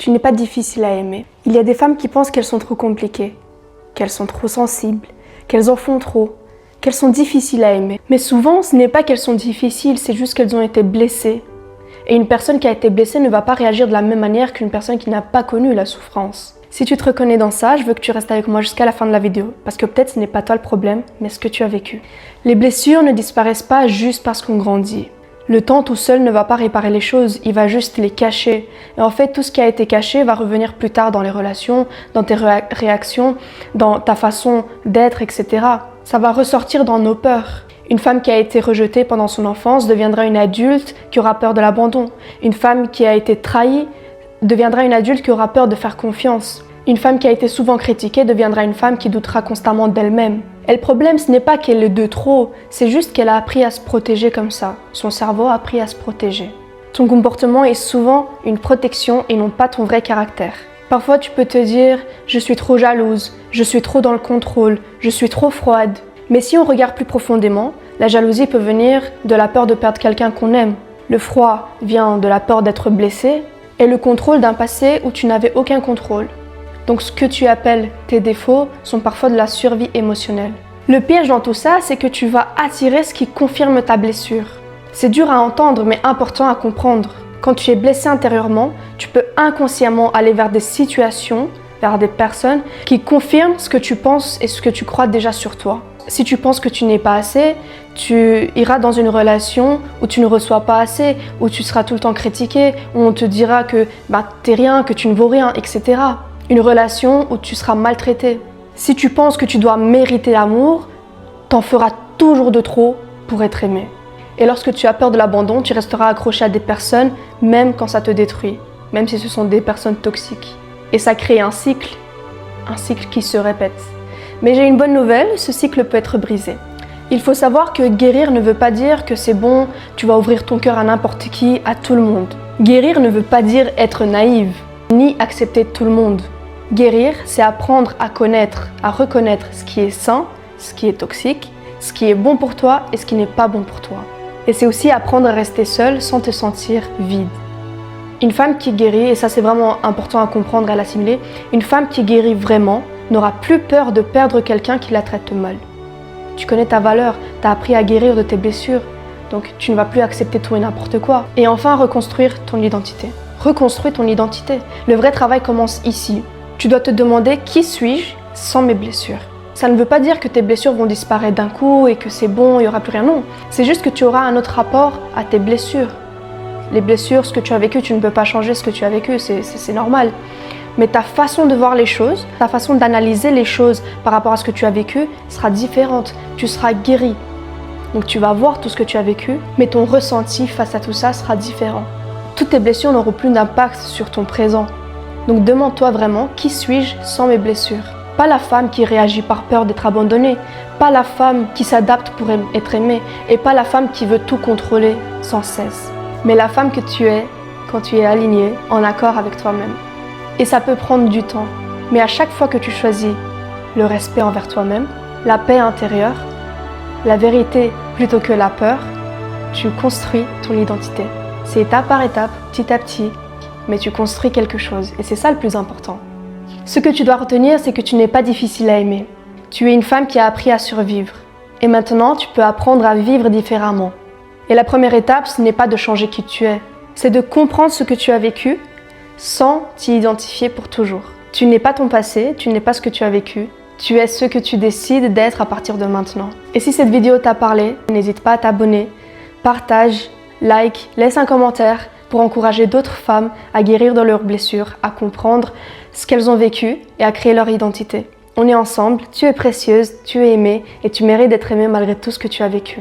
Tu n'es pas difficile à aimer. Il y a des femmes qui pensent qu'elles sont trop compliquées, qu'elles sont trop sensibles, qu'elles en font trop, qu'elles sont difficiles à aimer. Mais souvent, ce n'est pas qu'elles sont difficiles, c'est juste qu'elles ont été blessées. Et une personne qui a été blessée ne va pas réagir de la même manière qu'une personne qui n'a pas connu la souffrance. Si tu te reconnais dans ça, je veux que tu restes avec moi jusqu'à la fin de la vidéo, parce que peut-être ce n'est pas toi le problème, mais ce que tu as vécu. Les blessures ne disparaissent pas juste parce qu'on grandit. Le temps tout seul ne va pas réparer les choses, il va juste les cacher. Et en fait, tout ce qui a été caché va revenir plus tard dans les relations, dans tes réactions, dans ta façon d'être, etc. Ça va ressortir dans nos peurs. Une femme qui a été rejetée pendant son enfance deviendra une adulte qui aura peur de l'abandon. Une femme qui a été trahie deviendra une adulte qui aura peur de faire confiance. Une femme qui a été souvent critiquée deviendra une femme qui doutera constamment d'elle-même. Et le problème, ce n'est pas qu'elle est de trop, c'est juste qu'elle a appris à se protéger comme ça. Son cerveau a appris à se protéger. Ton comportement est souvent une protection et non pas ton vrai caractère. Parfois, tu peux te dire « je suis trop jalouse, je suis trop dans le contrôle, je suis trop froide ». Mais si on regarde plus profondément, la jalousie peut venir de la peur de perdre quelqu'un qu'on aime. Le froid vient de la peur d'être blessé et le contrôle d'un passé où tu n'avais aucun contrôle. Donc ce que tu appelles tes défauts sont parfois de la survie émotionnelle. Le piège dans tout ça, c'est que tu vas attirer ce qui confirme ta blessure. C'est dur à entendre, mais important à comprendre. Quand tu es blessé intérieurement, tu peux inconsciemment aller vers des situations, vers des personnes qui confirment ce que tu penses et ce que tu crois déjà sur toi. Si tu penses que tu n'es pas assez, tu iras dans une relation où tu ne reçois pas assez, où tu seras tout le temps critiqué, où on te dira que t'es rien, que tu ne vaux rien, etc. Une relation où tu seras maltraité. Si tu penses que tu dois mériter l'amour, t'en feras toujours de trop pour être aimé. Et lorsque tu as peur de l'abandon, tu resteras accroché à des personnes, même quand ça te détruit, même si ce sont des personnes toxiques. Et ça crée un cycle qui se répète. Mais j'ai une bonne nouvelle, ce cycle peut être brisé. Il faut savoir que guérir ne veut pas dire que c'est bon, tu vas ouvrir ton cœur à n'importe qui, à tout le monde. Guérir ne veut pas dire être naïve, ni accepter tout le monde. Guérir, c'est apprendre à connaître, à reconnaître ce qui est sain, ce qui est toxique, ce qui est bon pour toi et ce qui n'est pas bon pour toi. Et c'est aussi apprendre à rester seule sans te sentir vide. Une femme qui guérit, et ça c'est vraiment important à comprendre et à l'assimiler, une femme qui guérit vraiment n'aura plus peur de perdre quelqu'un qui la traite mal. Tu connais ta valeur, tu as appris à guérir de tes blessures, donc tu ne vas plus accepter tout et n'importe quoi. Et enfin, reconstruire ton identité. Reconstruis ton identité. Le vrai travail commence ici. Tu dois te demander qui suis-je sans mes blessures. Ça ne veut pas dire que tes blessures vont disparaître d'un coup et que c'est bon, il n'y aura plus rien. Non, c'est juste que tu auras un autre rapport à tes blessures. Les blessures, ce que tu as vécu, tu ne peux pas changer ce que tu as vécu, c'est normal. Mais ta façon de voir les choses, ta façon d'analyser les choses par rapport à ce que tu as vécu sera différente. Tu seras guéri. Donc tu vas voir tout ce que tu as vécu, mais ton ressenti face à tout ça sera différent. Toutes tes blessures n'auront plus d'impact sur ton présent. Donc demande-toi vraiment, qui suis-je sans mes blessures? Pas la femme qui réagit par peur d'être abandonnée, pas la femme qui s'adapte pour être aimée, et pas la femme qui veut tout contrôler sans cesse. Mais la femme que tu es quand tu es alignée, en accord avec toi-même. Et ça peut prendre du temps, mais à chaque fois que tu choisis le respect envers toi-même, la paix intérieure, la vérité plutôt que la peur, tu construis ton identité. C'est étape par étape, petit à petit, mais tu construis quelque chose et c'est ça le plus important. Ce que tu dois retenir, c'est que tu n'es pas difficile à aimer. Tu es une femme qui a appris à survivre. Et maintenant, tu peux apprendre à vivre différemment. Et la première étape, ce n'est pas de changer qui tu es, c'est de comprendre ce que tu as vécu sans t'y identifier pour toujours. Tu n'es pas ton passé, tu n'es pas ce que tu as vécu, tu es ce que tu décides d'être à partir de maintenant. Et si cette vidéo t'a parlé, n'hésite pas à t'abonner, partage, like, laisse un commentaire pour encourager d'autres femmes à guérir de leurs blessures, à comprendre ce qu'elles ont vécu et à créer leur identité. On est ensemble, tu es précieuse, tu es aimée et tu mérites d'être aimée malgré tout ce que tu as vécu.